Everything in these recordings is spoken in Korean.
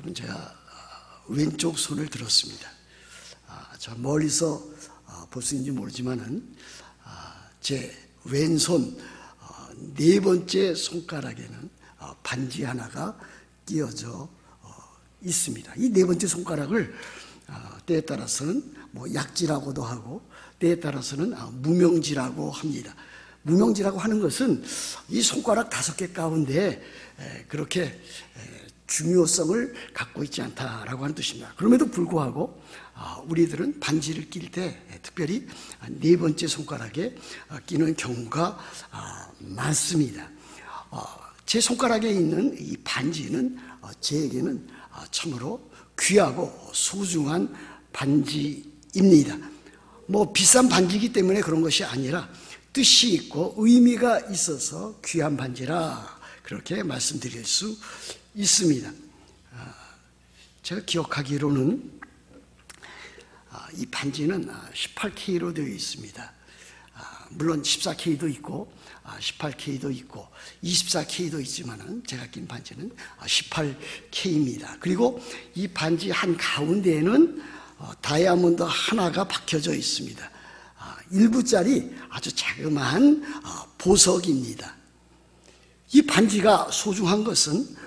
여러분, 제가 왼쪽 손을 들었습니다. 저 멀리서 볼 수 있는지 모르지만은 제 왼손 네 번째 손가락에는 반지 하나가 끼어져 있습니다. 이 네 번째 손가락을 때에 따라서는 뭐 약지라고도 하고 때에 따라서는 무명지라고 합니다. 무명지라고 하는 것은 이 손가락 5개 가운데 그렇게 중요성을 갖고 있지 않다라고 하는 뜻입니다. 그럼에도 불구하고 우리들은 반지를 낄 때 특별히 네 번째 손가락에 끼는 경우가 많습니다. 제 손가락에 있는 이 반지는 제에게는 참으로 귀하고 소중한 반지입니다. 뭐 비싼 반지이기 때문에 그런 것이 아니라 뜻이 있고 의미가 있어서 귀한 반지라 그렇게 말씀드릴 수 있습니다. 제가 기억하기로는 이 반지는 18K로 되어 있습니다. 물론 14K도 있고 18K도 있고 24K도 있지만은 제가 낀 반지는 18K입니다. 그리고 이 반지 한 가운데에는 다이아몬드 하나가 박혀져 있습니다. 1부짜리 아주 자그마한 보석입니다. 이 반지가 소중한 것은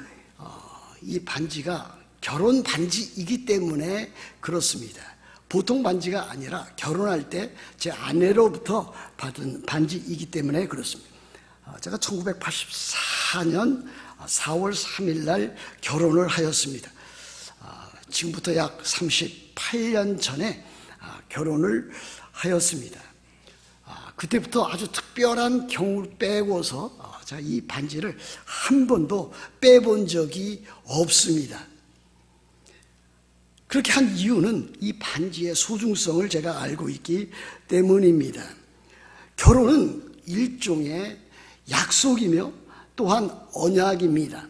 이 반지가 결혼 반지이기 때문에 그렇습니다. 보통 반지가 아니라 결혼할 때 제 아내로부터 받은 반지이기 때문에 그렇습니다. 제가 1984년 4월 3일 날 결혼을 하였습니다. 지금부터 약 38년 전에 결혼을 하였습니다. 그때부터 아주 특별한 경우를 빼고서 제가 이 반지를 한 번도 빼본 적이 없습니다. 그렇게 한 이유는 이 반지의 소중성을 제가 알고 있기 때문입니다. 결혼은 일종의 약속이며 또한 언약입니다.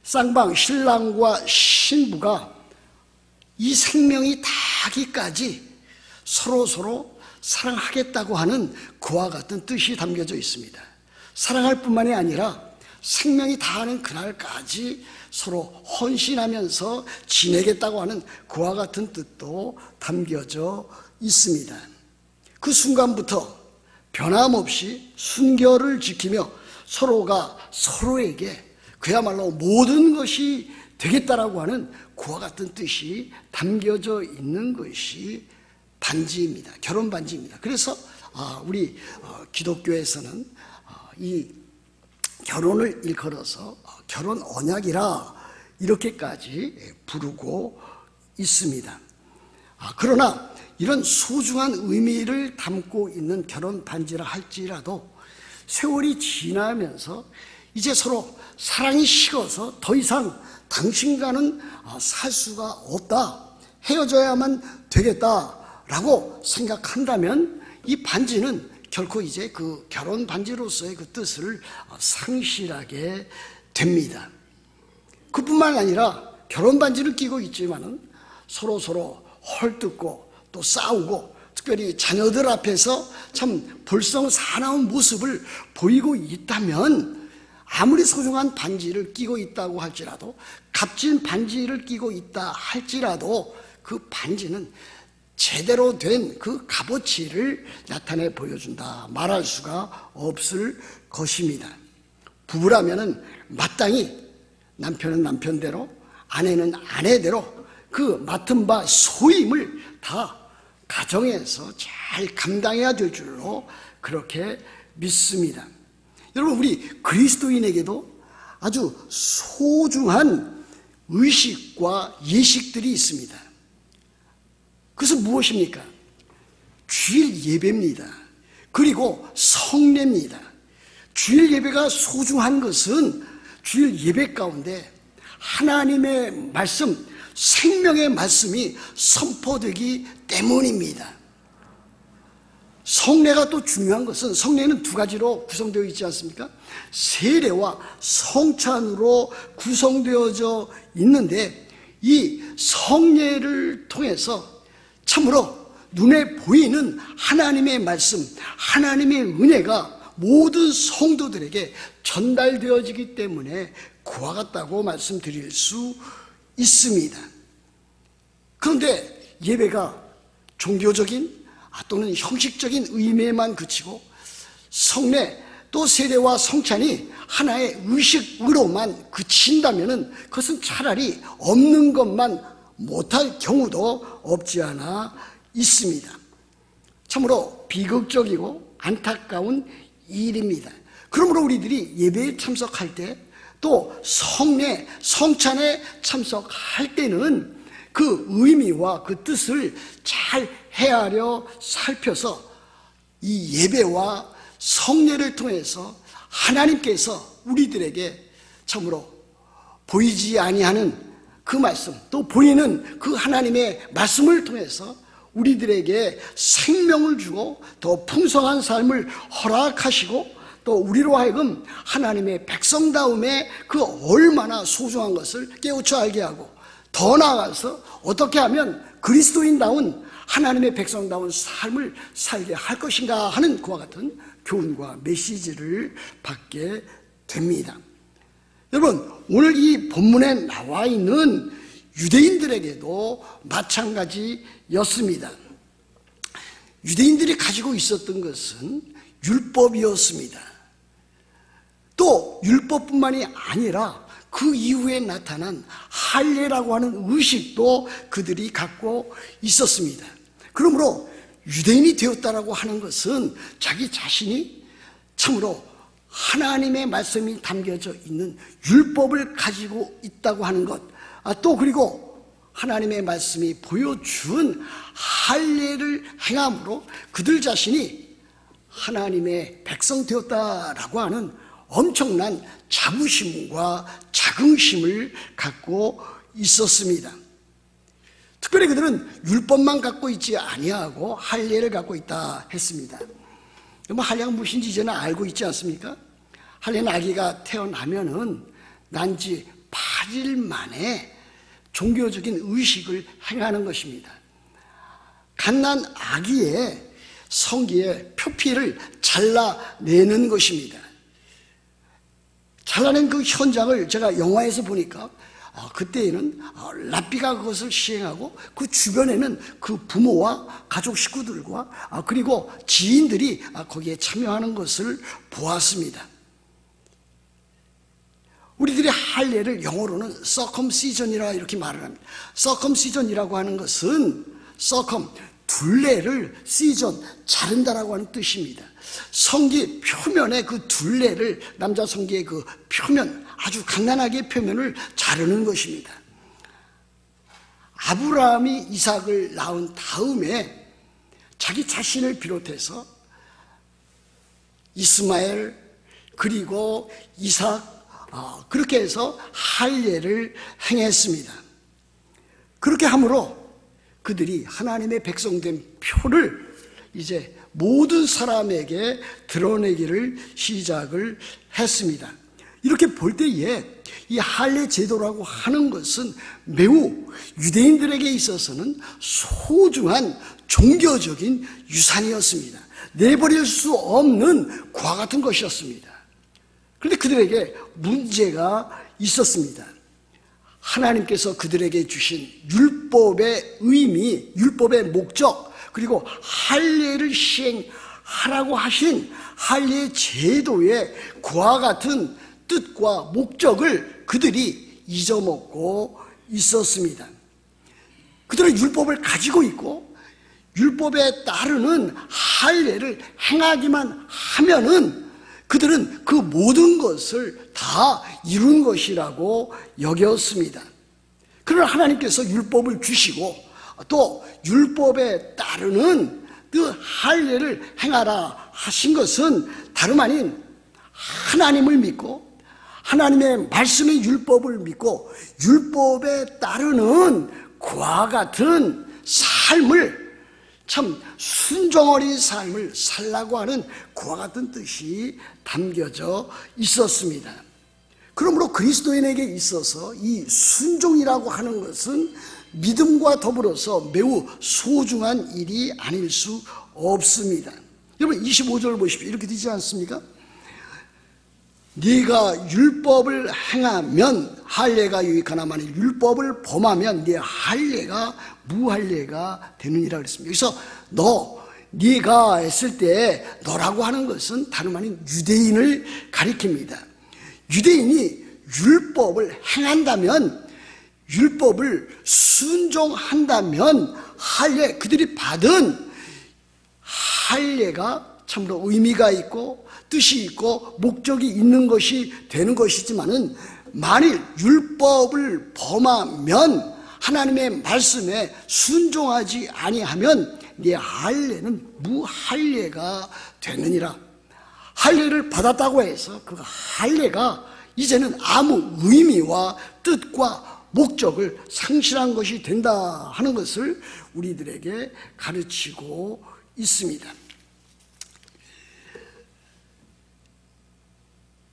쌍방 신랑과 신부가 이 생명이 닿기까지 서로 사랑하겠다고 하는 그와 같은 뜻이 담겨져 있습니다. 사랑할 뿐만이 아니라 생명이 다하는 그날까지 서로 헌신하면서 지내겠다고 하는 그와 같은 뜻도 담겨져 있습니다. 그 순간부터 변함없이 순결을 지키며 서로가 서로에게 그야말로 모든 것이 되겠다라고 하는 그와 같은 뜻이 담겨져 있는 것이 반지입니다. 결혼 반지입니다. 그래서 우리 기독교에서는 이 결혼을 일컬어서 결혼 언약이라 이렇게까지 부르고 있습니다. 그러나 이런 소중한 의미를 담고 있는 결혼 반지라 할지라도 세월이 지나면서 이제 서로 사랑이 식어서 더 이상 당신과는 살 수가 없다, 헤어져야만 되겠다라고 생각한다면 이 반지는 결코 이제 그 결혼 반지로서의 그 뜻을 상실하게 됩니다. 그뿐만 아니라 결혼 반지를 끼고 있지만은 서로 헐뜯고 또 싸우고 특별히 자녀들 앞에서 참 볼썽사나운 모습을 보이고 있다면 아무리 소중한 반지를 끼고 있다고 할지라도 값진 반지를 끼고 있다 할지라도 그 반지는 제대로 된 그 값어치를 나타내 보여준다 말할 수가 없을 것입니다. 부부라면은 마땅히 남편은 남편대로 아내는 아내대로 그 맡은 바 소임을 다 가정에서 잘 감당해야 될 줄로 그렇게 믿습니다. 여러분, 우리 그리스도인에게도 아주 소중한 의식과 예식들이 있습니다. 그것은 무엇입니까? 주일 예배입니다. 그리고 성례입니다. 주일 예배가 소중한 것은 주일 예배 가운데 하나님의 말씀, 생명의 말씀이 선포되기 때문입니다. 성례가 또 중요한 것은 성례는 2가지로 구성되어 있지 않습니까? 세례와 성찬으로 구성되어져 있는데 이 성례를 통해서 참으로 눈에 보이는 하나님의 말씀, 하나님의 은혜가 모든 성도들에게 전달되어지기 때문에 그와 같다고 말씀드릴 수 있습니다. 그런데 예배가 종교적인 또는 형식적인 의미에만 그치고 성례 또 세례와 성찬이 하나의 의식으로만 그친다면 그것은 차라리 없는 것만 못할 경우도 없지 않아 있습니다. 참으로 비극적이고 안타까운 일입니다. 그러므로 우리들이 예배에 참석할 때 또 성례, 성찬에 참석할 때는 그 의미와 그 뜻을 잘 헤아려 살펴서 이 예배와 성례를 통해서 하나님께서 우리들에게 참으로 보이지 아니하는 그 말씀, 또 보이는 그 하나님의 말씀을 통해서 우리들에게 생명을 주고 더 풍성한 삶을 허락하시고 또 우리로 하여금 하나님의 백성다움에 그 얼마나 소중한 것을 깨우쳐 알게 하고 더 나아가서 어떻게 하면 그리스도인다운 하나님의 백성다운 삶을 살게 할 것인가 하는 그와 같은 교훈과 메시지를 받게 됩니다. 여러분, 오늘 이 본문에 나와 있는 유대인들에게도 마찬가지였습니다. 유대인들이 가지고 있었던 것은 율법이었습니다. 또 율법뿐만이 아니라 그 이후에 나타난 할례라고 하는 의식도 그들이 갖고 있었습니다. 그러므로 유대인이 되었다라고 하는 것은 자기 자신이 참으로 하나님의 말씀이 담겨져 있는 율법을 가지고 있다고 하는 것, 또 그리고 하나님의 말씀이 보여준 할례를 행함으로 그들 자신이 하나님의 백성 되었다라고 하는 엄청난 자부심과 자긍심을 갖고 있었습니다. 특별히 그들은 율법만 갖고 있지 아니하고 할례를 갖고 있다 했습니다. 할례가 무엇인지 이제는 알고 있지 않습니까? 할례는 아기가 태어나면은 난지 8일 만에 종교적인 의식을 행하는 것입니다. 갓난 아기의 성기의 표피를 잘라내는 것입니다. 잘라낸 그 현장을 제가 영화에서 보니까 그때에는 랍비가 그것을 시행하고 그 주변에는 그 부모와 가족 식구들과 그리고 지인들이 거기에 참여하는 것을 보았습니다. 우리들이 할례를 영어로는 circumcision이라 이렇게 말을 합니다. circumcision이라고 하는 것은 둘레를 시전, 자른다라고 하는 뜻입니다. 성기 표면의 그 둘레를, 남자 성기의 그 표면, 아주 강난하게 표면을 자르는 것입니다. 아브라함이 이삭을 낳은 다음에 자기 자신을 비롯해서 이스마엘 그리고 이삭 그렇게 해서 할례를 행했습니다. 그렇게 함으로 그들이 하나님의 백성된 표를 이제 모든 사람에게 드러내기를 시작을 했습니다. 이렇게 볼 때에 이 할례 제도라고 하는 것은 매우 유대인들에게 있어서는 소중한 종교적인 유산이었습니다. 내버릴 수 없는 과 같은 것이었습니다. 그런데 그들에게 문제가 있었습니다. 하나님께서 그들에게 주신 율법의 의미, 율법의 목적, 그리고 할례를 시행하라고 하신 할례 제도의 그와 같은 뜻과 목적을 그들이 잊어먹고 있었습니다. 그들은 율법을 가지고 있고 율법에 따르는 할례를 행하기만 하면은 그들은 그 모든 것을 다 이룬 것이라고 여겼습니다. 그러나 하나님께서 율법을 주시고 또 율법에 따르는 그 할례를 행하라 하신 것은 다름 아닌 하나님을 믿고 하나님의 말씀의 율법을 믿고 율법에 따르는 그와 같은 삶을, 참 순종 어린 삶을 살라고 하는 그와 같은 뜻이 담겨져 있었습니다. 그러므로 그리스도인에게 있어서 이 순종이라고 하는 것은 믿음과 더불어서 매우 소중한 일이 아닐 수 없습니다. 여러분 25절 보십시오. 이렇게 되지 않습니까? 네가 율법을 행하면 할례가 유익하나 만일 율법을 범하면 네 할례가 무할례가 되느니라 그랬습니다. 여기서 네가 했을 때 너라고 하는 것은 다름 아닌 유대인을 가리킵니다. 유대인이 율법을 행한다면, 율법을 순종한다면 할례, 그들이 받은 할례가 참으로 의미가 있고 뜻이 있고 목적이 있는 것이 되는 것이지만은, 만일 율법을 범하면, 하나님의 말씀에 순종하지 아니하면 네 할례는 무할례가 되느니라. 할례를 받았다고 해서 그 할례가 이제는 아무 의미와 뜻과 목적을 상실한 것이 된다 하는 것을 우리들에게 가르치고 있습니다.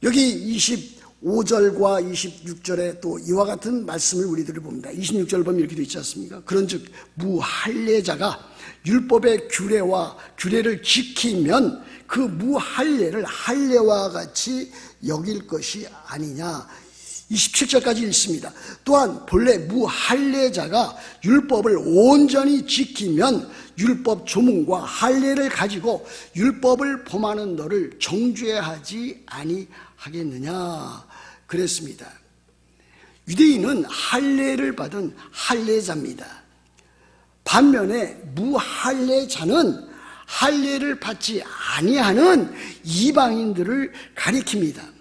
여기 25절과 26절에 또 이와 같은 말씀을 우리들이 봅니다. 26절 보면 이렇게 되어 있지 않습니까? 그런즉 무할례자가 율법의 규례를 지키면 그 무할례를 할례와 같이 여길 것이 아니냐. 27절까지 읽습니다. 또한 본래 무할례자가 율법을 온전히 지키면 율법 조문과 할례를 가지고 율법을 범하는 너를 정죄하지 아니하겠느냐 그랬습니다. 유대인은 할례를 받은 할례자입니다. 반면에 무할례자는 할례를 받지 아니하는 이방인들을 가리킵니다.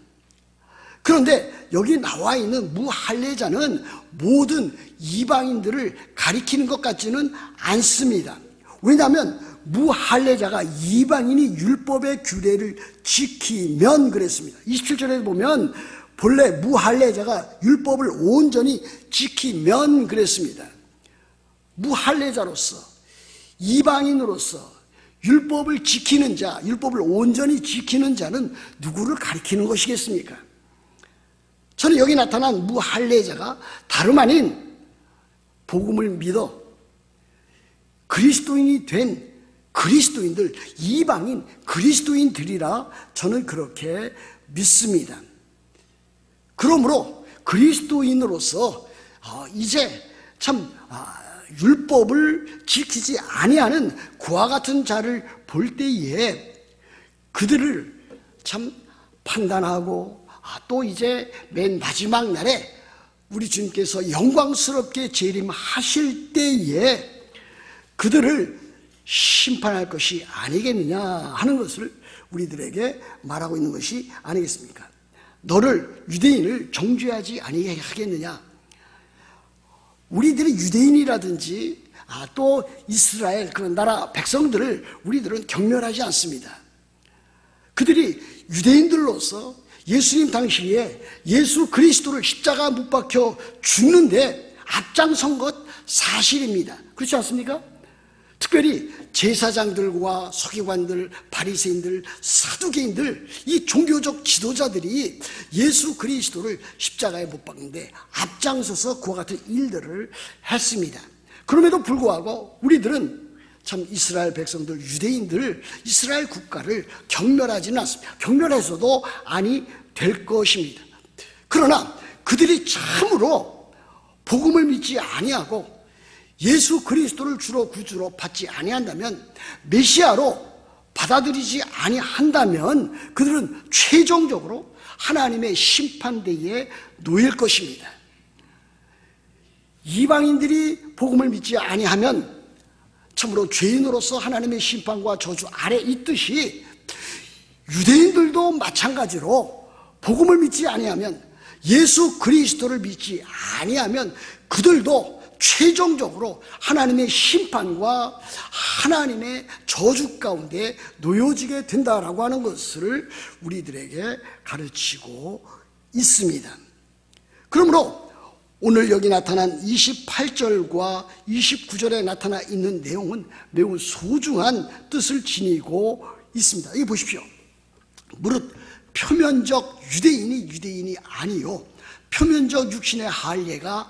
그런데 여기 나와 있는 무할례자는 모든 이방인들을 가리키는 것 같지는 않습니다. 왜냐하면 무할례자가 이방인이 율법의 규례를 지키면 그랬습니다. 27절에 보면 본래 무할례자가 율법을 온전히 지키면 그랬습니다. 무할례자로서, 이방인으로서 율법을 지키는 자, 율법을 온전히 지키는 자는 누구를 가리키는 것이겠습니까? 저는 여기 나타난 무할례자가 다름 아닌 복음을 믿어 그리스도인이 된 그리스도인들, 이방인 그리스도인들이라 저는 그렇게 믿습니다. 그러므로 그리스도인으로서 이제 참 율법을 지키지 아니하는 그와 같은 자를 볼 때에 그들을 참 판단하고, 또 이제 맨 마지막 날에 우리 주님께서 영광스럽게 재림하실 때에 그들을 심판할 것이 아니겠느냐 하는 것을 우리들에게 말하고 있는 것이 아니겠습니까? 너를, 유대인을 정죄하지 아니하겠느냐. 우리들이 유대인이라든지 또 이스라엘 그런 나라 백성들을 우리들은 경멸하지 않습니다. 그들이 유대인들로서 예수님 당시에 예수 그리스도를 십자가 못 박혀 죽는데 앞장선 것 사실입니다. 그렇지 않습니까? 특별히 제사장들과 서기관들, 바리새인들, 사두개인들, 이 종교적 지도자들이 예수 그리스도를 십자가에 못 박는데 앞장서서 그와 같은 일들을 했습니다. 그럼에도 불구하고 우리들은 참 이스라엘 백성들, 유대인들, 이스라엘 국가를 경멸하지는 않습니다. 경멸해서도 아니 될 것입니다. 그러나 그들이 참으로 복음을 믿지 아니하고 예수 그리스도를 주로 구주로 받지 아니한다면, 메시아로 받아들이지 아니한다면 그들은 최종적으로 하나님의 심판대에 놓일 것입니다. 이방인들이 복음을 믿지 아니하면 참으로 죄인으로서 하나님의 심판과 저주 아래 있듯이 유대인들도 마찬가지로 복음을 믿지 아니하면, 예수 그리스도를 믿지 아니하면 그들도 최종적으로 하나님의 심판과 하나님의 저주 가운데 놓여지게 된다라고 하는 것을 우리들에게 가르치고 있습니다. 그러므로 오늘 여기 나타난 28절과 29절에 나타나 있는 내용은 매우 소중한 뜻을 지니고 있습니다. 여기 보십시오. 무릇 표면적 유대인이 아니요 표면적 육신의 할례가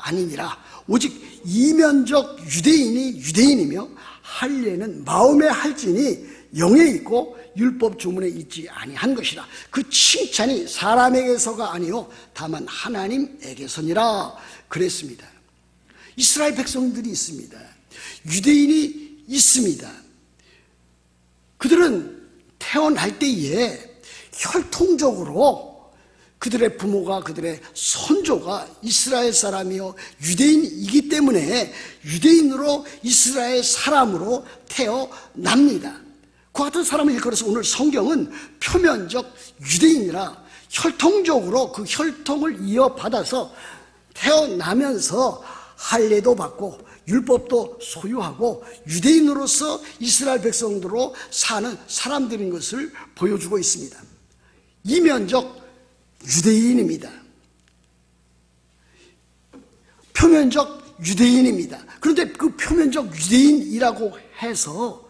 아니니라. 오직 이면적 유대인이 유대인이며 할례는 마음의 할지니 영에 있고 율법 조문에 있지 아니한 것이라. 그 칭찬이 사람에게서가 아니요 다만 하나님에게서니라 그랬습니다. 이스라엘 백성들이 있습니다. 유대인이 있습니다. 그들은 태어날 때에 혈통적으로 그들의 부모가, 그들의 선조가 이스라엘 사람이요 유대인이기 때문에 유대인으로 이스라엘 사람으로 태어납니다. 그 같은 사람을 일컬어서 오늘 성경은 표면적 유대인이라 혈통적으로 그 혈통을 이어받아서 태어나면서 할례도 받고 율법도 소유하고 유대인으로서 이스라엘 백성들로 사는 사람들인 것을 보여주고 있습니다. 이면적 유대인입니다. 표면적 유대인입니다. 그런데 그 표면적 유대인이라고 해서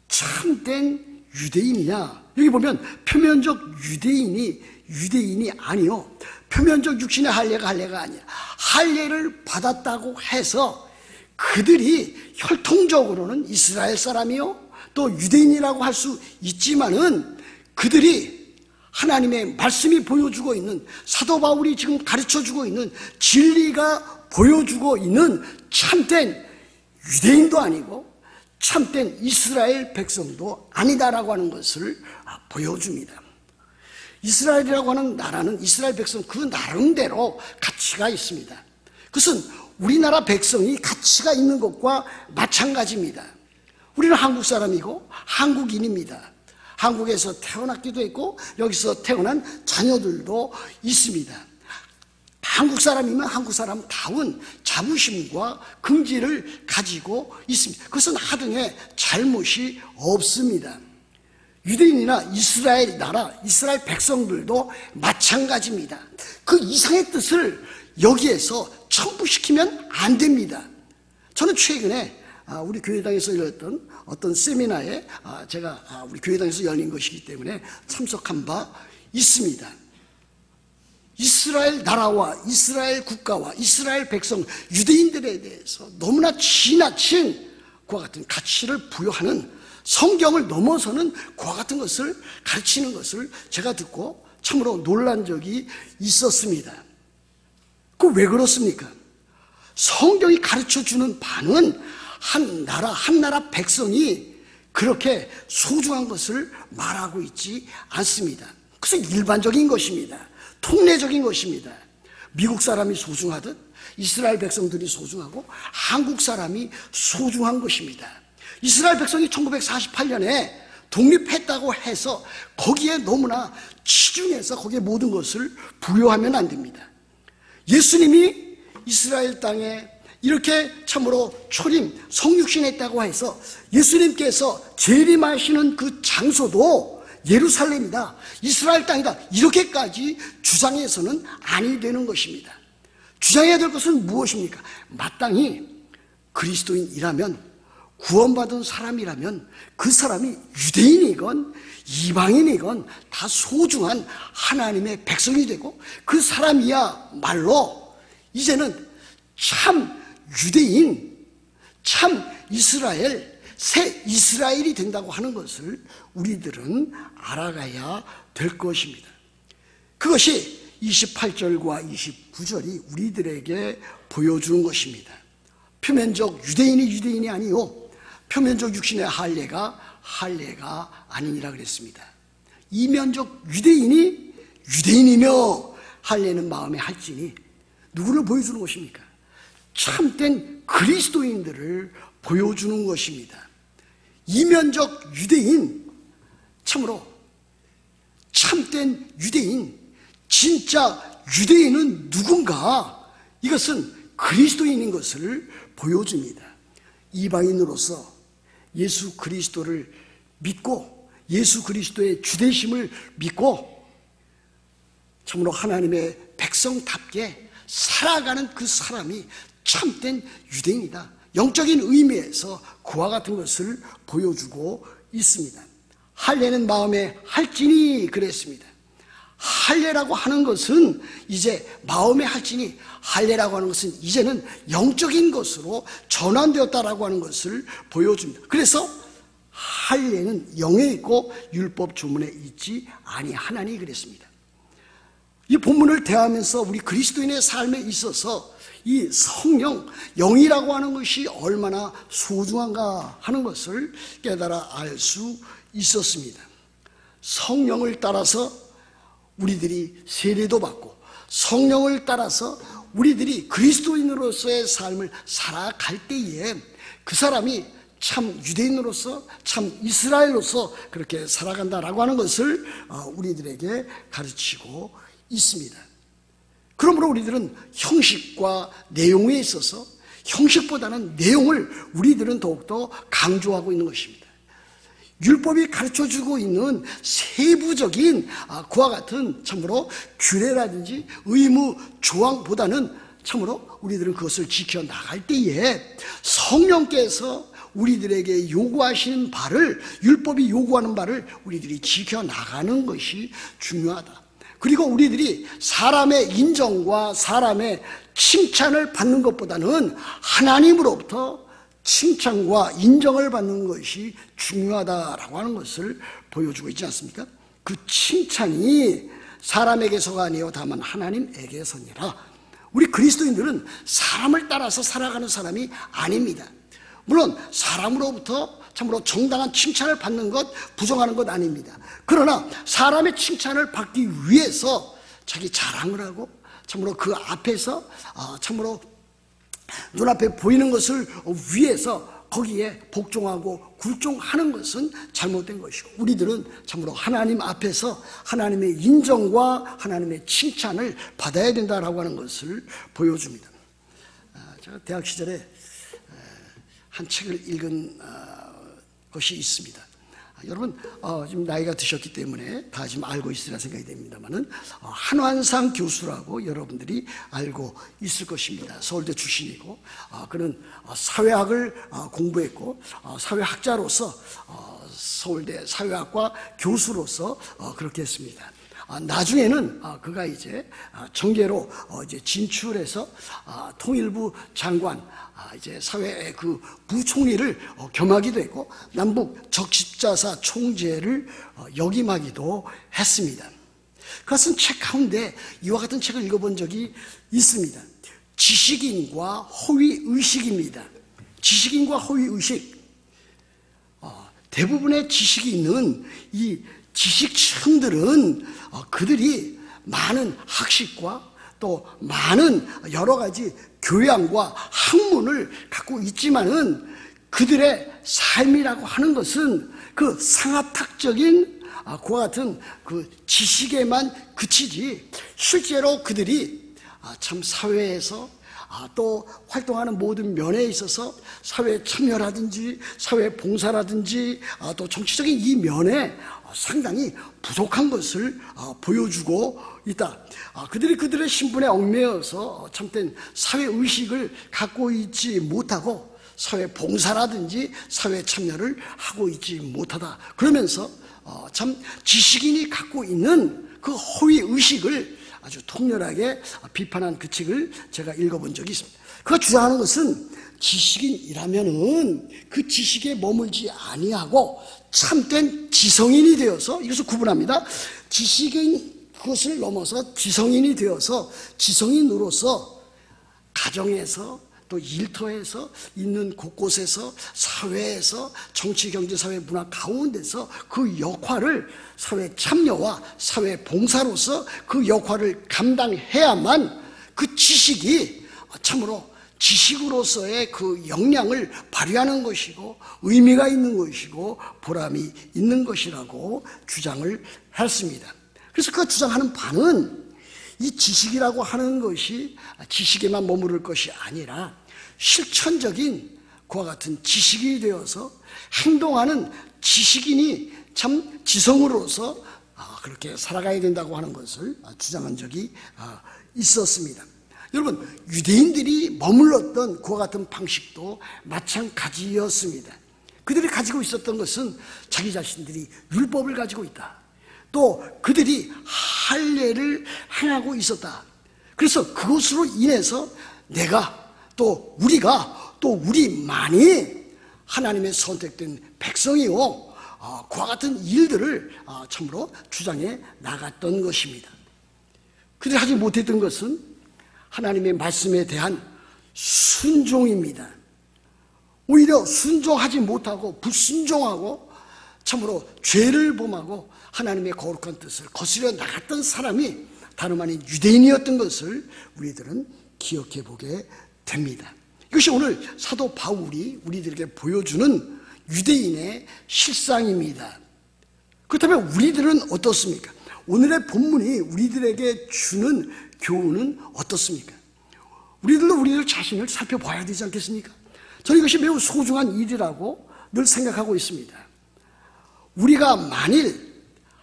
참된 유대인이냐? 여기 보면 표면적 유대인이 아니요 표면적 육신의 할례가 아니야. 할례를 받았다고 해서 그들이 혈통적으로는 이스라엘 사람이요 또 유대인이라고 할 수 있지만은 그들이 하나님의 말씀이 보여주고 있는, 사도 바울이 지금 가르쳐주고 있는 진리가 보여주고 있는 참된 유대인도 아니고 참된 이스라엘 백성도 아니다라고 하는 것을 보여줍니다. 이스라엘이라고 하는 나라는, 이스라엘 백성 그 나름대로 가치가 있습니다. 그것은 우리나라 백성이 가치가 있는 것과 마찬가지입니다. 우리는 한국 사람이고 한국인입니다. 한국에서 태어났기도 했고 여기서 태어난 자녀들도 있습니다. 한국 사람이면 한국 사람다운 자부심과 긍지를 가지고 있습니다. 그것은 하등의 잘못이 없습니다. 유대인이나 이스라엘 나라, 이스라엘 백성들도 마찬가지입니다. 그 이상의 뜻을 여기에서 첨부시키면 안 됩니다. 저는 최근에 우리 교회당에서 열렸던 어떤 세미나에 제가 우리 교회당에서 열린 것이기 때문에 참석한 바 있습니다. 이스라엘 나라와 이스라엘 국가와 이스라엘 백성, 유대인들에 대해서 너무나 지나친 그와 같은 가치를 부여하는, 성경을 넘어서는 그와 같은 것을 가르치는 것을 제가 듣고 참으로 놀란 적이 있었습니다. 그 왜 그렇습니까? 성경이 가르쳐주는 바는 한 나라 백성이 그렇게 소중한 것을 말하고 있지 않습니다. 그것은 일반적인 것입니다. 통례적인 것입니다. 미국 사람이 소중하듯 이스라엘 백성들이 소중하고 한국 사람이 소중한 것입니다. 이스라엘 백성이 1948년에 독립했다고 해서 거기에 너무나 치중해서 거기에 모든 것을 부여하면 안 됩니다. 예수님이 이스라엘 땅에 이렇게 참으로 초림, 성육신했다고 해서 예수님께서 재림하시는 그 장소도 예루살렘이다, 이스라엘 땅이다, 이렇게까지 주장해서는 아니 되는 것입니다. 주장해야 될 것은 무엇입니까? 마땅히 그리스도인이라면, 구원받은 사람이라면 그 사람이 유대인이건 이방인이건 다 소중한 하나님의 백성이 되고 그 사람이야말로 이제는 참 유대인, 참 이스라엘, 새 이스라엘이 된다고 하는 것을 우리들은 알아가야 될 것입니다. 그것이 28절과 29절이 우리들에게 보여주는 것입니다. 표면적 유대인이 아니요 표면적 육신의 할례가 아니니라 그랬습니다. 이면적 유대인이며 할례는 마음의 할지니, 누구를 보여주는 것입니까? 참된 그리스도인들을 보여주는 것입니다. 이면적 유대인, 참으로 참된 유대인, 진짜 유대인은 누군가? 이것은 그리스도인인 것을 보여줍니다. 이방인으로서 예수 그리스도를 믿고 예수 그리스도의 주되심을 믿고 참으로 하나님의 백성답게 살아가는 그 사람이 참된 유대인이다. 영적인 의미에서 그와 같은 것을 보여주고 있습니다. 할례는 마음에 할지니 그랬습니다. 할례라고 하는 것은 이제 마음의 할지니, 할례라고 하는 것은 이제는 영적인 것으로 전환되었다라고 하는 것을 보여줍니다. 그래서 할례는 영에 있고 율법 조문에 있지 아니하나니 그랬습니다. 이 본문을 대하면서 우리 그리스도인의 삶에 있어서 이 성령, 영이라고 하는 것이 얼마나 소중한가 하는 것을 깨달아 알 수 있었습니다. 성령을 따라서 우리들이 세례도 받고, 성령을 따라서 우리들이 그리스도인으로서의 삶을 살아갈 때에 그 사람이 참 유대인으로서, 참 이스라엘로서 그렇게 살아간다라고 하는 것을 우리들에게 가르치고 있습니다. 그러므로 우리들은 형식과 내용에 있어서 형식보다는 내용을 우리들은 더욱더 강조하고 있는 것입니다. 율법이 가르쳐주고 있는 세부적인 그와 같은 참으로 규례라든지 의무 조항보다는 참으로 우리들은 그것을 지켜나갈 때에 성령께서 우리들에게 요구하시는 바를, 율법이 요구하는 바를 우리들이 지켜나가는 것이 중요하다. 그리고 우리들이 사람의 인정과 사람의 칭찬을 받는 것보다는 하나님으로부터 칭찬과 인정을 받는 것이 중요하다라고 하는 것을 보여주고 있지 않습니까? 그 칭찬이 사람에게서가 아니요 다만 하나님에게서니라. 우리 그리스도인들은 사람을 따라서 살아가는 사람이 아닙니다. 물론 사람으로부터 참으로 정당한 칭찬을 받는 것, 부정하는 것 아닙니다. 그러나 사람의 칭찬을 받기 위해서 자기 자랑을 하고 참으로 그 앞에서 참으로 눈앞에 보이는 것을 위해서 거기에 복종하고 굴종하는 것은 잘못된 것이고, 우리들은 참으로 하나님 앞에서 하나님의 인정과 하나님의 칭찬을 받아야 된다라고 하는 것을 보여줍니다. 제가 대학 시절에 한 책을 읽은 것이 있습니다. 여러분 지금 나이가 드셨기 때문에 다 지금 알고 있으리라 생각이 됩니다만은 한환상 교수라고 여러분들이 알고 있을 것입니다. 서울대 출신이고 그는 사회학을 공부했고 사회학자로서 서울대 사회학과 교수로서 그렇게 했습니다. 나중에는 그가 이제 정계로 이제 진출해서 통일부 장관, 이제 사회 그 부총리를 겸하기도 했고 남북 적십자사 총재를 역임하기도 했습니다. 그것은 책 가운데 이와 같은 책을 읽어본 적이 있습니다. 지식인과 허위의식입니다. 지식인과 허위의식. 대부분의 지식인은 이 지식층들은 그들이 많은 학식과 또 많은 여러 가지 교양과 학문을 갖고 있지만은 그들의 삶이라고 하는 것은 그 상하탁적인 그와 같은 그 지식에만 그치지, 실제로 그들이 참 사회에서 또 활동하는 모든 면에 있어서 사회 참여라든지 사회 봉사라든지 또 정치적인 이 면에 상당히 부족한 것을 보여주고 있다. 그들이 그들의 신분에 얽매여서 참된 사회의식을 갖고 있지 못하고 사회 봉사라든지 사회 참여를 하고 있지 못하다. 그러면서 참 지식인이 갖고 있는 그 허위의식을 아주 통렬하게 비판한 그 책을 제가 읽어본 적이 있습니다. 그가 주장하는 것은 지식인이라면은 그 지식에 머물지 아니하고 참된 지성인이 되어서, 이것을 구분합니다. 지식인 그것을 넘어서 지성인이 되어서 지성인으로서 가정에서 또 일터에서 있는 곳곳에서 사회에서 정치, 경제, 사회, 문화 가운데서 그 역할을 사회 참여와 사회 봉사로서 그 역할을 감당해야만 그 지식이 참으로 지식으로서의 그 역량을 발휘하는 것이고 의미가 있는 것이고 보람이 있는 것이라고 주장을 했습니다. 그래서 그 주장하는 바는 이 지식이라고 하는 것이 지식에만 머무를 것이 아니라 실천적인 그와 같은 지식이 되어서 행동하는 지식인이 참 지성으로서 그렇게 살아가야 된다고 하는 것을 주장한 적이 있었습니다. 여러분, 유대인들이 머물렀던 그와 같은 방식도 마찬가지였습니다. 그들이 가지고 있었던 것은 자기 자신들이 율법을 가지고 있다. 또 그들이 할례를 행하고 있었다. 그래서 그것으로 인해서 내가 또 우리가 또 우리만이 하나님의 선택된 백성이요, 그와 같은 일들을 참으로 주장해 나갔던 것입니다. 그들이 하지 못했던 것은 하나님의 말씀에 대한 순종입니다. 오히려 순종하지 못하고 불순종하고 참으로 죄를 범하고 하나님의 거룩한 뜻을 거스려 나갔던 사람이 다름 아닌 유대인이었던 것을 우리들은 기억해 보게 됩니다. 이것이 오늘 사도 바울이 우리들에게 보여주는 유대인의 실상입니다. 그렇다면 우리들은 어떻습니까? 오늘의 본문이 우리들에게 주는 교훈은 어떻습니까? 우리들도 우리들 자신을 살펴봐야 되지 않겠습니까? 저는 이것이 매우 소중한 일이라고 늘 생각하고 있습니다. 우리가 만일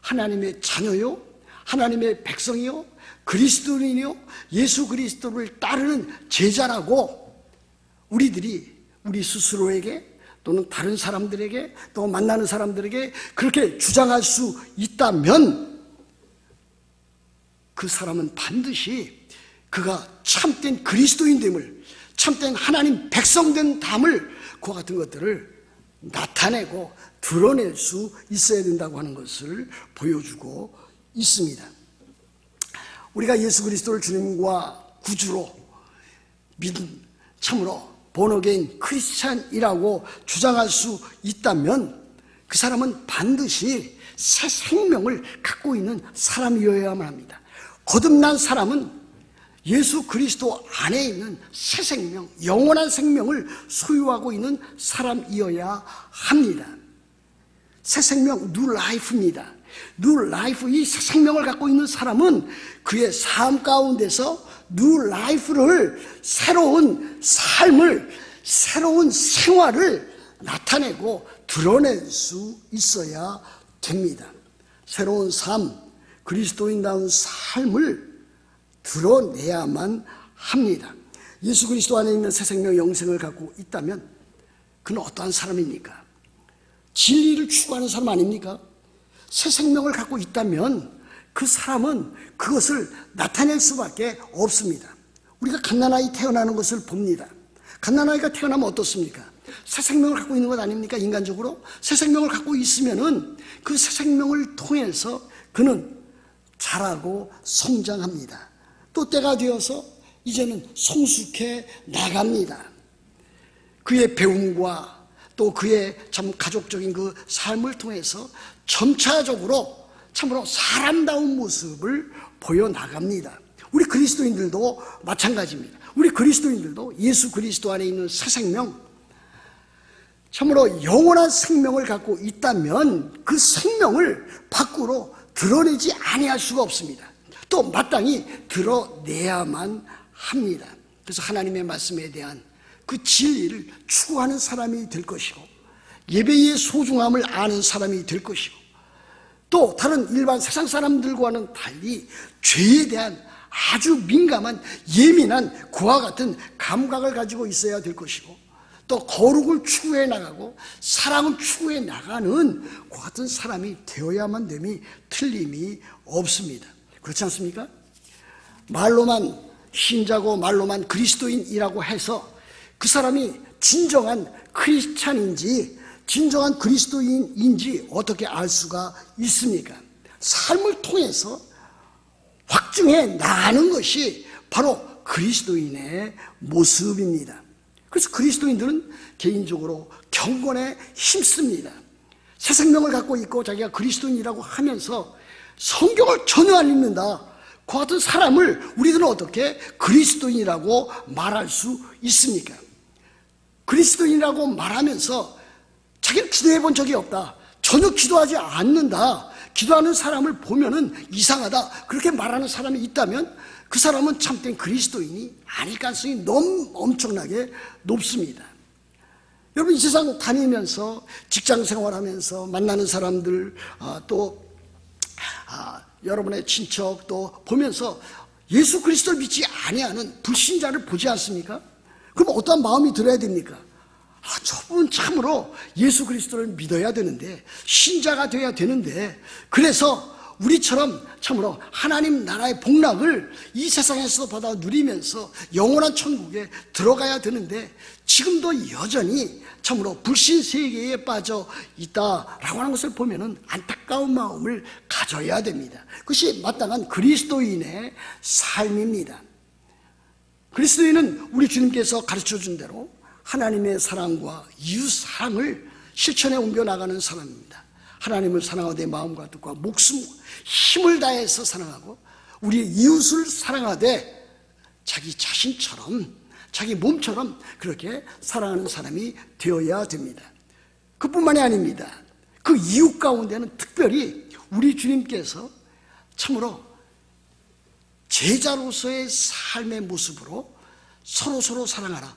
하나님의 자녀요, 하나님의 백성이요, 그리스도인이요, 예수 그리스도를 따르는 제자라고 우리들이 우리 스스로에게 또는 다른 사람들에게 또 만나는 사람들에게 그렇게 주장할 수 있다면 그 사람은 반드시 그가 참된 그리스도인됨을, 참된 하나님 백성된 담을, 그와 같은 것들을 나타내고 드러낼 수 있어야 된다고 하는 것을 보여주고 있습니다. 우리가 예수 그리스도를 주님과 구주로 믿은 참으로 본어게인 크리스찬이라고 주장할 수 있다면 그 사람은 반드시 새 생명을 갖고 있는 사람이어야만 합니다. 거듭난 사람은 예수 그리스도 안에 있는 새 생명, 영원한 생명을 소유하고 있는 사람이어야 합니다. 새 생명, new life입니다. new life, 이 새 생명을 갖고 있는 사람은 그의 삶 가운데서 new life를, 새로운 삶을, 새로운 생활을 나타내고 드러낼 수 있어야 됩니다. 새로운 삶, 그리스도인다운 삶을 드러내야만 합니다. 예수 그리스도 안에 있는 새 생명, 영생을 갖고 있다면 그는 어떠한 사람입니까? 진리를 추구하는 사람 아닙니까? 새 생명을 갖고 있다면 그 사람은 그것을 나타낼 수밖에 없습니다. 우리가 갓난아이 태어나는 것을 봅니다. 갓난아이가 태어나면 어떻습니까? 새 생명을 갖고 있는 것 아닙니까? 인간적으로 새 생명을 갖고 있으면은 그 새 생명을 통해서 그는 자라고 성장합니다. 또 때가 되어서 이제는 성숙해 나갑니다. 그의 배움과 또 그의 참 가족적인 그 삶을 통해서 점차적으로 참으로 사람다운 모습을 보여나갑니다. 우리 그리스도인들도 마찬가지입니다. 우리 그리스도인들도 예수 그리스도 안에 있는 새 생명, 참으로 영원한 생명을 갖고 있다면 그 생명을 밖으로 드러내지 아니할 수가 없습니다. 또 마땅히 드러내야만 합니다. 그래서 하나님의 말씀에 대한 그 진리를 추구하는 사람이 될 것이고, 예배의 소중함을 아는 사람이 될 것이고, 또 다른 일반 세상 사람들과는 달리 죄에 대한 아주 민감한 예민한 그와 같은 감각을 가지고 있어야 될 것이고, 또 거룩을 추구해 나가고 사랑을 추구해 나가는 그와 같은 사람이 되어야만 됨이 틀림이 없습니다. 그렇지 않습니까? 말로만 신자고 말로만 그리스도인이라고 해서 그 사람이 진정한 크리스찬인지 진정한 그리스도인인지 어떻게 알 수가 있습니까? 삶을 통해서 확증해 나가는 것이 바로 그리스도인의 모습입니다. 그래서 그리스도인들은 개인적으로 경건에 힘씁니다. 새 생명을 갖고 있고 자기가 그리스도인이라고 하면서 성경을 전혀 안 읽는다, 그 같은 사람을 우리들은 어떻게 그리스도인이라고 말할 수 있습니까? 그리스도인이라고 말하면서 자기는 기도해 본 적이 없다, 전혀 기도하지 않는다, 기도하는 사람을 보면은 이상하다, 그렇게 말하는 사람이 있다면 그 사람은 참된 그리스도인이 아닐 가능성이 너무 엄청나게 높습니다. 여러분, 이 세상 다니면서 직장 생활하면서 만나는 사람들, 또 여러분의 친척 또 보면서 예수 그리스도를 믿지 아니하는 불신자를 보지 않습니까? 그럼 어떠한 마음이 들어야 됩니까? 저분 참으로 예수 그리스도를 믿어야 되는데, 신자가 돼야 되는데, 그래서 우리처럼 참으로 하나님 나라의 복락을 이 세상에서 받아 누리면서 영원한 천국에 들어가야 되는데 지금도 여전히 참으로 불신 세계에 빠져 있다라고 하는 것을 보면은 안타까운 마음을 가져야 됩니다. 그것이 마땅한 그리스도인의 삶입니다. 그리스도인은 우리 주님께서 가르쳐준 대로 하나님의 사랑과 이웃 사랑을 실천에 옮겨 나가는 사람입니다. 하나님을 사랑하되 마음과 뜻과 목숨, 힘을 다해서 사랑하고 우리 이웃을 사랑하되 자기 자신처럼, 자기 몸처럼 그렇게 사랑하는 사람이 되어야 됩니다. 그뿐만이 아닙니다. 그 이웃 가운데는 특별히 우리 주님께서 참으로 제자로서의 삶의 모습으로 서로 사랑하라.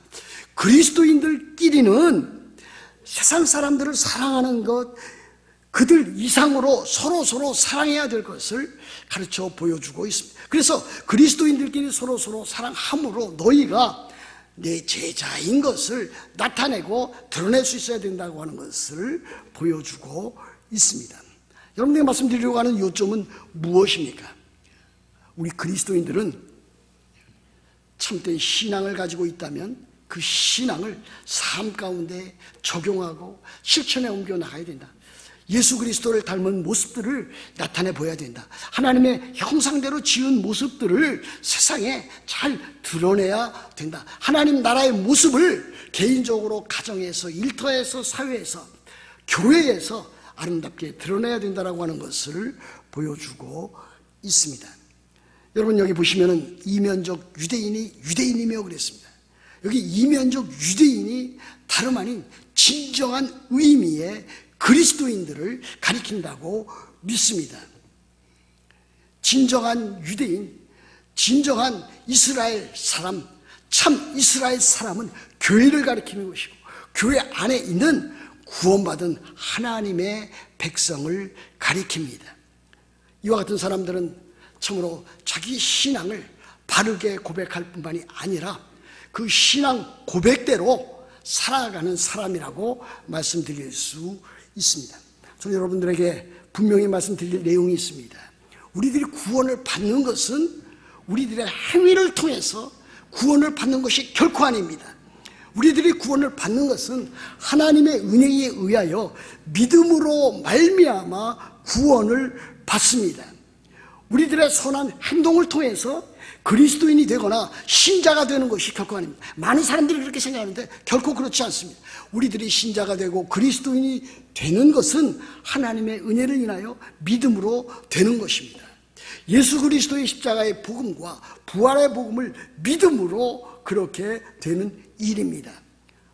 그리스도인들끼리는 세상 사람들을 사랑하는 것, 그들 이상으로 서로 사랑해야 될 것을 가르쳐 보여주고 있습니다. 그래서 그리스도인들끼리 서로 사랑함으로 너희가 내 제자인 것을 나타내고 드러낼 수 있어야 된다고 하는 것을 보여주고 있습니다. 여러분들에게 말씀드리려고 하는 요점은 무엇입니까? 우리 그리스도인들은 참된 신앙을 가지고 있다면 그 신앙을 삶 가운데 적용하고 실천에 옮겨 나가야 된다. 예수 그리스도를 닮은 모습들을 나타내 보여야 된다. 하나님의 형상대로 지은 모습들을 세상에 잘 드러내야 된다. 하나님 나라의 모습을 개인적으로 가정에서, 일터에서, 사회에서, 교회에서 아름답게 드러내야 된다라고 하는 것을 보여주고 있습니다. 여러분 여기 보시면은 이면적 유대인이 유대인이며 그랬습니다. 여기 이면적 유대인이 다름 아닌 진정한 의미의 그리스도인들을 가리킨다고 믿습니다. 진정한 유대인, 진정한 이스라엘 사람, 참 이스라엘 사람은 교회를 가리키는 것이고 교회 안에 있는 구원받은 하나님의 백성을 가리킵니다. 이와 같은 사람들은 참으로 자기 신앙을 바르게 고백할 뿐만이 아니라 그 신앙 고백대로 살아가는 사람이라고 말씀드릴 수 있습니다. 저는 여러분들에게 분명히 말씀드릴 내용이 있습니다. 우리들이 구원을 받는 것은 우리들의 행위를 통해서 구원을 받는 것이 결코 아닙니다. 우리들이 구원을 받는 것은 하나님의 은혜에 의하여 믿음으로 말미암아 구원을 받습니다. 우리들의 선한 행동을 통해서 그리스도인이 되거나 신자가 되는 것이 결코 아닙니다. 많은 사람들이 그렇게 생각하는데 결코 그렇지 않습니다. 우리들이 신자가 되고 그리스도인이 되는 것은 하나님의 은혜를 인하여 믿음으로 되는 것입니다. 예수 그리스도의 십자가의 복음과 부활의 복음을 믿음으로 그렇게 되는 일입니다.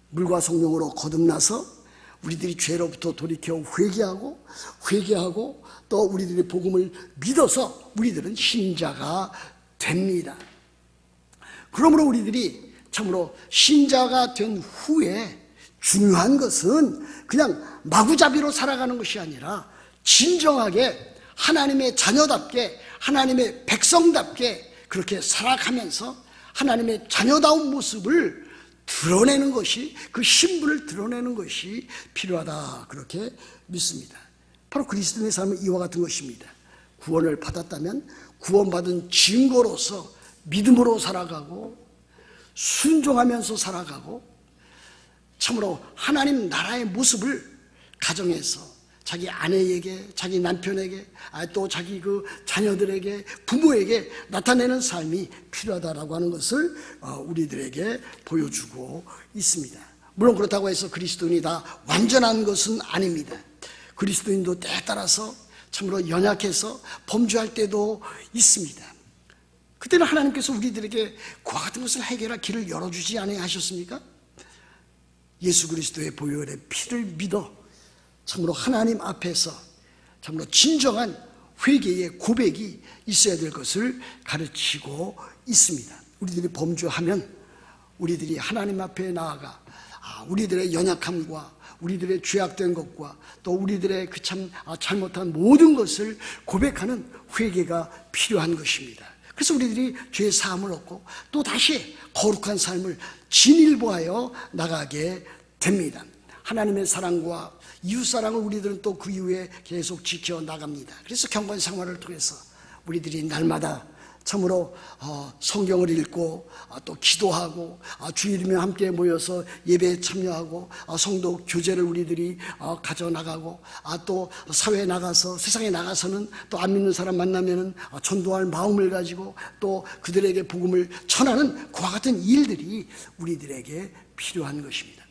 물과 성령으로 거듭나서 우리들이 죄로부터 돌이켜 회개하고 또 우리들의 복음을 믿어서 우리들은 신자가 됩니다. 그러므로 우리들이 참으로 신자가 된 후에 중요한 것은 그냥 마구잡이로 살아가는 것이 아니라 진정하게 하나님의 자녀답게 하나님의 백성답게 그렇게 살아가면서 하나님의 자녀다운 모습을 드러내는 것이, 그 신분을 드러내는 것이 필요하다 그렇게 믿습니다. 바로 그리스도인의 삶은 이와 같은 것입니다. 구원을 받았다면 구원받은 증거로서 믿음으로 살아가고 순종하면서 살아가고 참으로 하나님 나라의 모습을 가정에서 자기 아내에게, 자기 남편에게, 또 자기 그 자녀들에게, 부모에게 나타내는 삶이 필요하다라고 하는 것을 우리들에게 보여주고 있습니다. 물론 그렇다고 해서 그리스도인이 다 완전한 것은 아닙니다. 그리스도인도 때에 따라서 참으로 연약해서 범죄할 때도 있습니다. 그때는 하나님께서 우리들에게 그와 같은 것을 해결할 길을 열어주지 아니하셨습니까? 예수 그리스도의 보혈의 피를 믿어 참으로 하나님 앞에서 참으로 진정한 회개의 고백이 있어야 될 것을 가르치고 있습니다. 우리들이 범죄하면 우리들이 하나님 앞에 나아가 우리들의 연약함과 우리들의 죄악된 것과 또 우리들의 그 참 잘못한 모든 것을 고백하는 회개가 필요한 것입니다. 그래서 우리들이 죄의 사함을 얻고 또 다시 거룩한 삶을 진일보하여 나가게 됩니다. 하나님의 사랑과 이웃사랑을 우리들은 또 그 이후에 계속 지켜나갑니다. 그래서 경건 생활을 통해서 우리들이 날마다 참으로 성경을 읽고 또 기도하고 주일이면 함께 모여서 예배에 참여하고 성도 교제를 우리들이 가져나가고 또 사회에 나가서 세상에 나가서는 또 안 믿는 사람 만나면은 전도할 마음을 가지고 또 그들에게 복음을 전하는 그와 같은 일들이 우리들에게 필요한 것입니다.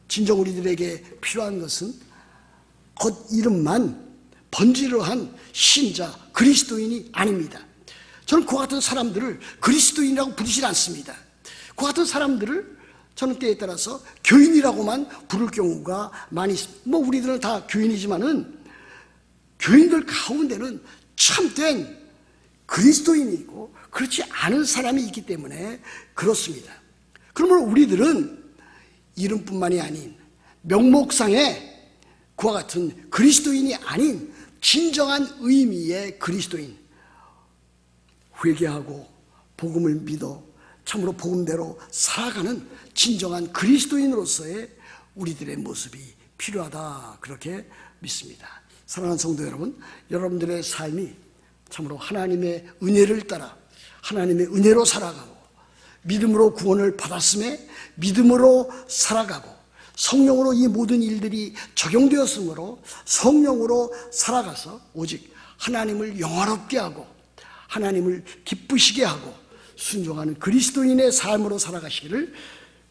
진정 우리들에게 필요한 것은 겉 이름만 번지르한 신자 그리스도인이 아닙니다. 저는 그와 같은 사람들을 그리스도인이라고 부르지 않습니다. 그와 같은 사람들을 저는 때에 따라서 교인이라고만 부를 경우가 많이 있습니다. 뭐 우리들은 다 교인이지만은 교인들 가운데는 참된 그리스도인이고 그렇지 않은 사람이 있기 때문에 그렇습니다. 그러므로 우리들은 이름뿐만이 아닌 명목상의 그와 같은 그리스도인이 아닌 진정한 의미의 그리스도인, 회개하고 복음을 믿어 참으로 복음대로 살아가는 진정한 그리스도인으로서의 우리들의 모습이 필요하다, 그렇게 믿습니다. 사랑하는 성도 여러분, 여러분들의 삶이 참으로 하나님의 은혜를 따라 하나님의 은혜로 살아가고 믿음으로 구원을 받았음에 믿음으로 살아가고 성령으로 이 모든 일들이 적용되었으므로 성령으로 살아가서 오직 하나님을 영화롭게 하고 하나님을 기쁘시게 하고 순종하는 그리스도인의 삶으로 살아가시기를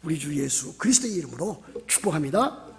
우리 주 예수 그리스도의 이름으로 축복합니다.